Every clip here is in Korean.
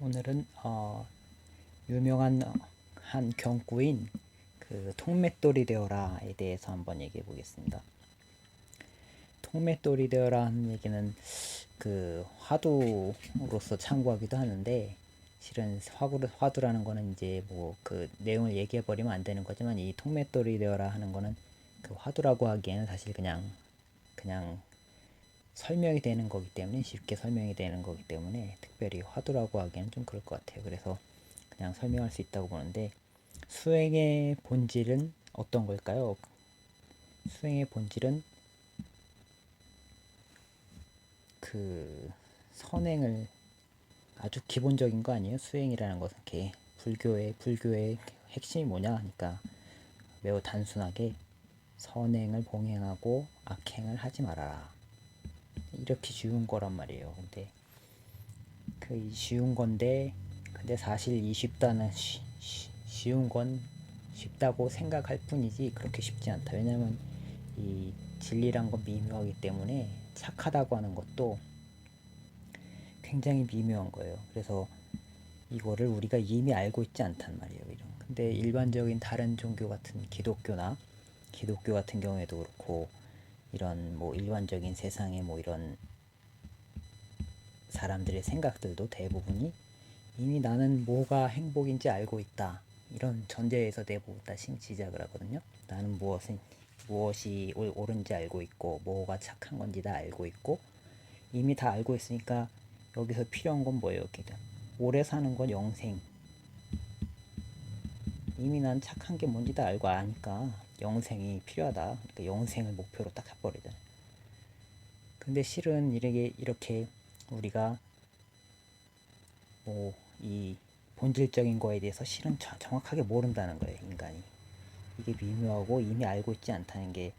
오늘은 유명한 한 경구인 그 통맷돌이 되어라에 대해서 한번 얘기해 보겠습니다. 통맷돌이 되어라 하는 얘기는 그 화두로서 참고하기도 하는데, 실은 화두라는 거는 이제 뭐 그 내용을 얘기해 버리면 안 되는 거지만, 이 통맷돌이 되어라 하는 거는 그 화두라고 하기에는 사실 그냥 설명이 되는 거기 때문에, 쉽게 설명이 되는 거기 때문에 특별히 화두라고 하기에는 좀 그럴 것 같아요. 그래서 그냥 설명할 수 있다고 보는데, 수행의 본질은 어떤 걸까요? 수행의 본질은 그 선행을, 아주 기본적인 거 아니에요? 수행이라는 것은 이렇게 불교의 핵심이 뭐냐 하니까 매우 단순하게 선행을 봉행하고 악행을 하지 말아라, 이렇게 쉬운 거란 말이에요. 근데 그 쉬운 건데, 근데 사실 이 쉬운 건 쉽다고 생각할 뿐이지 그렇게 쉽지 않다. 왜냐면 이 진리란 건 미묘하기 때문에 착하다고 하는 것도 굉장히 미묘한 거예요. 그래서 이거를 우리가 이미 알고 있지 않단 말이에요. 근데 일반적인 다른 종교 같은 기독교 같은 경우에도 그렇고, 이런 뭐 일반적인 세상의 뭐 이런 사람들의 생각들도 대부분이 이미 나는 뭐가 행복인지 알고 있다, 이런 전제에서 내부터 시작을 하거든요. 나는 무엇이 옳은지 알고 있고, 뭐가 착한 건지 다 알고 있고, 이미 다 알고 있으니까 여기서 필요한 건 뭐예요? 오래 사는 건 영생. 이미 난 착한 게 뭔지 다 알고 아니까 영생이 필요하다. 그러니까 영생을 목표로 딱 해버리잖아요. 근데 실은 이렇게 우리가 뭐 이 본질적인 거에 대해서 실은 정확하게 모른다는 거예요, 인간이. 이게 미묘하고 이미 알고 있지 않다는 게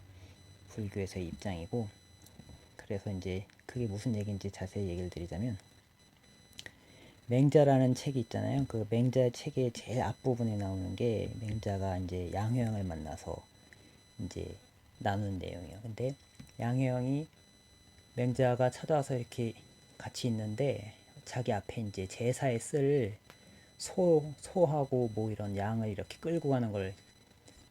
불교에서의 입장이고, 그래서 이제 그게 무슨 얘기인지 자세히 얘기를 드리자면, 맹자라는 책이 있잖아요. 그 맹자 책의 제일 앞부분에 나오는 게, 맹자가 이제 양효영을 만나서 이제 나눈 내용이에요. 근데 양효영이 맹자가 찾아와서 이렇게 같이 있는데, 자기 앞에 이제 제사에 쓸 소하고 뭐 이런 양을 이렇게 끌고 가는 걸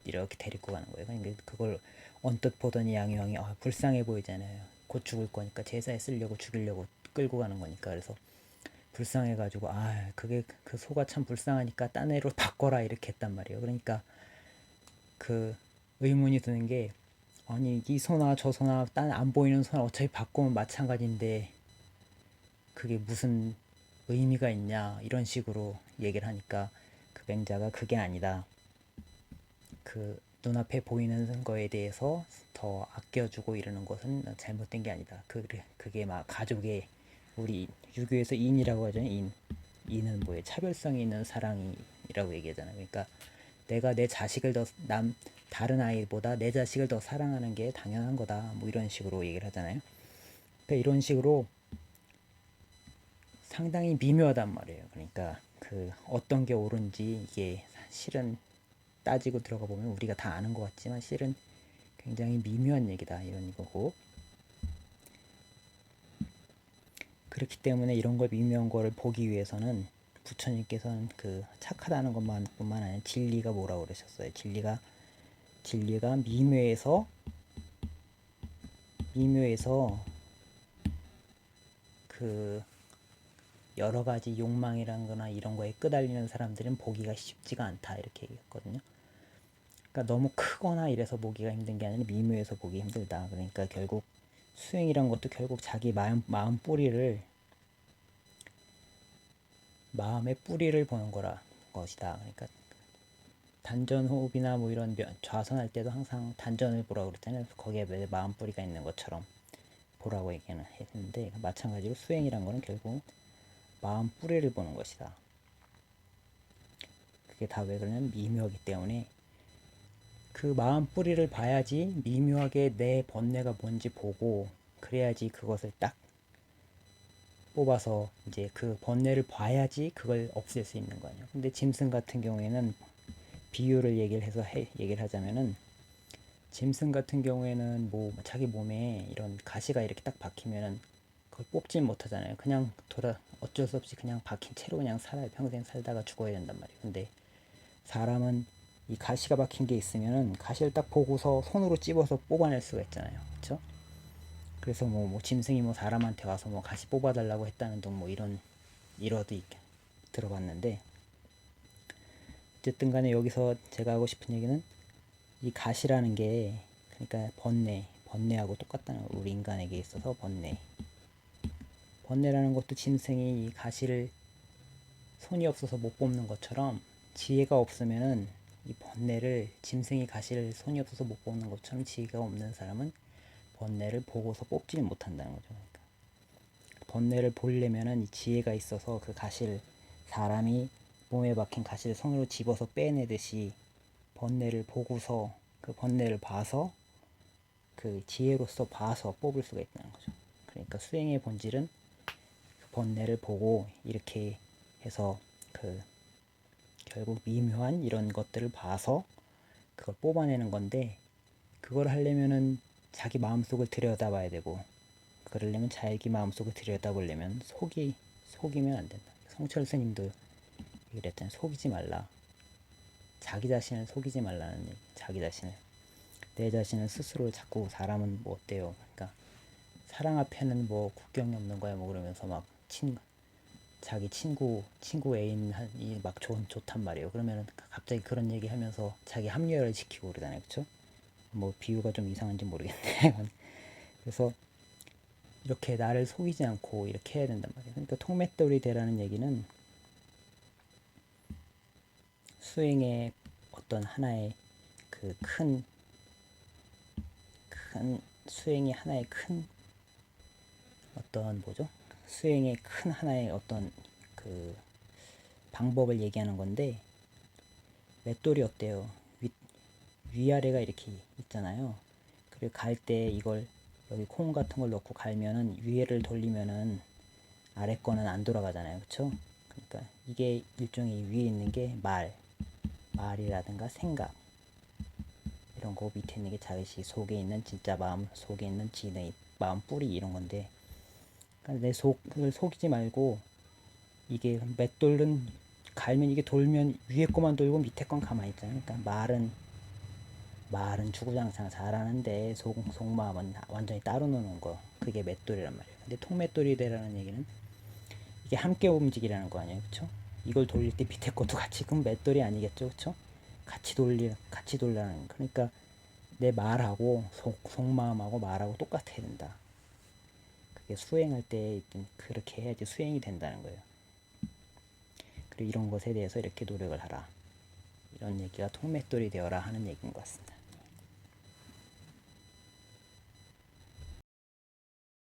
이렇게 데리고 가는 거예요. 그러니까 그걸 언뜻 보더니 양효영이 불쌍해 보이잖아요. 곧 죽을 거니까, 제사에 쓰려고 죽이려고 끌고 가는 거니까. 그래서 불쌍해가지고, 그게 그 소가 참 불쌍하니까 딴 애로 바꿔라, 이렇게 했단 말이에요. 그러니까 그 의문이 드는 게, 아니 이 소나 저 소나 딴 안 보이는 소나 어차피 바꾸면 마찬가지인데 그게 무슨 의미가 있냐, 이런 식으로 얘기를 하니까, 그 맹자가 그게 아니다, 그 눈앞에 보이는 거에 대해서 더 아껴주고 이러는 것은 잘못된 게 아니다. 그게 막 가족의, 우리 유교에서 인이라고 하잖아요. 인은 뭐예요? 차별성이 있는 사랑이라고 얘기하잖아요. 그러니까 내가 내 자식을 다른 아이보다 내 자식을 더 사랑하는 게 당연한 거다, 뭐 이런 식으로 얘기를 하잖아요. 그러니까 이런 식으로 상당히 미묘하단 말이에요. 그러니까 그 어떤 게 옳은지, 이게 실은 따지고 들어가 보면 우리가 다 아는 것 같지만 실은 굉장히 미묘한 얘기다, 이런 거고. 그렇기 때문에 이런 걸, 미묘한 거를 보기 위해서는 부처님께서는 그 착하다는 것만뿐만 아니라 진리가 뭐라고 그러셨어요. 진리가 미묘해서 그 여러 가지 욕망이란 거나 이런 거에 끄달리는 사람들은 보기가 쉽지가 않다, 이렇게 얘기했거든요. 그러니까 너무 크거나 이래서 보기가 힘든 게 아니라 미묘해서 보기 힘들다. 그러니까 결국 수행이란 것도 결국 자기 마음의 뿌리를 보는 것이다. 그러니까 단전호흡이나 뭐 이런 좌선할 때도 항상 단전을 보라고 그랬잖아요. 거기에 내 마음 뿌리가 있는 것처럼 보라고 얘기는 했는데, 마찬가지로 수행이란 거는 결국 마음 뿌리를 보는 것이다. 그게 다 왜 그러냐면 미묘하기 때문에, 그 마음 뿌리를 봐야지 미묘하게 내 번뇌가 뭔지 보고, 그래야지 그것을 딱 뽑아서 이제 그 번뇌를 봐야지 그걸 없앨 수 있는 거 아니에요. 근데 짐승 같은 경우에는, 비유를 얘기를 하자면은, 짐승 같은 경우에는 뭐 자기 몸에 이런 가시가 이렇게 딱 박히면은 그걸 뽑진 못하잖아요. 그냥 어쩔 수 없이 그냥 박힌 채로 그냥 살아요. 평생 살다가 죽어야 된단 말이에요. 근데 사람은 이 가시가 박힌 게 있으면은 가시를 딱 보고서 손으로 찝어서 뽑아낼 수가 있잖아요. 그렇죠? 그래서 뭐 짐승이 뭐 사람한테 와서 뭐 가시 뽑아달라고 했다는 등 뭐 이런 일화도 들어봤는데, 어쨌든 간에 여기서 제가 하고 싶은 얘기는 이 가시라는 게 그러니까 번뇌하고 똑같다는 거. 우리 인간에게 있어서 번뇌라는 것도 짐승이 이 가시를 손이 없어서 못 뽑는 것처럼, 지혜가 없으면은 이 번뇌를, 짐승이 가시를 손이 없어서 못 뽑는 것처럼 지혜가 없는 사람은 번뇌를 보고서 뽑지를 못한다는 거죠. 그러니까 번뇌를 보려면은 이 지혜가 있어서 그 가시를, 사람이 몸에 박힌 가시를 손으로 집어서 빼내듯이 번뇌를 보고서, 그 번뇌를 봐서, 그 지혜로서 봐서 뽑을 수가 있다는 거죠. 그러니까 수행의 본질은 그 번뇌를 보고 이렇게 해서 그 결국 미묘한 이런 것들을 봐서 그걸 뽑아내는 건데, 그걸 하려면은 자기 마음속을 들여다봐야 되고, 그러려면 자기 마음속을 들여다보려면 속이면 안 된다. 성철 스님도 그랬잖아요. 속이지 말라. 자기 자신을 속이지 말라는 얘기. 자기 자신을, 내 자신을 스스로 자꾸, 사람은 뭐 어때요? 그러니까 사랑 앞에는 뭐 국경이 없는 거야 뭐 그러면서 막 자기 친구 애인이 막 좋단 말이에요. 그러면 갑자기 그런 얘기 하면서 자기 합리화를 지키고 그러잖아요. 그렇죠? 뭐 비유가 좀 이상한지 모르겠네. 그래서 이렇게 나를 속이지 않고 이렇게 해야 된단 말이에요. 그러니까 통맷돌이 되라는 얘기는 수행의 어떤 하나의 그 큰 수행의 하나의 큰 어떤 뭐죠? 수행의 큰 하나의 어떤 그 방법을 얘기하는 건데, 맷돌이 어때요? 위아래가 이렇게 있잖아요. 그리고 갈 때 이걸 여기 콩 같은 걸 넣고 갈면은 위에를 돌리면은 아래 거는 안 돌아가잖아요. 그쵸? 그러니까 이게 일종의 위에 있는 게 말이라든가 생각, 이런 거, 밑에 있는 게 자의식, 속에 있는 진짜 마음, 속에 있는 진의 마음 뿌리, 이런 건데, 그러니까 내 속을 속이지 말고, 이게 맷돌은 갈면 이게 돌면 위에 거만 돌고 밑에 건 가만히 있잖아요. 그러니까 말은 주구장창 잘하는데 속마음은 완전히 따로 노는 거, 그게 맷돌이란 말이에요. 근데 통맷돌이 되라는 얘기는 이게 함께 움직이라는 거 아니에요. 그쵸? 이걸 돌릴 때 밑에 것도 같이, 그럼 맷돌이 아니겠죠. 그쵸? 같이 돌라는, 그러니까 내 말하고 속마음하고 말하고 똑같아야 된다. 그게 수행할 때 그렇게 해야지 수행이 된다는 거예요. 그리고 이런 것에 대해서 이렇게 노력을 하라, 이런 얘기가 통맷돌이 되어라 하는 얘기인 것 같습니다.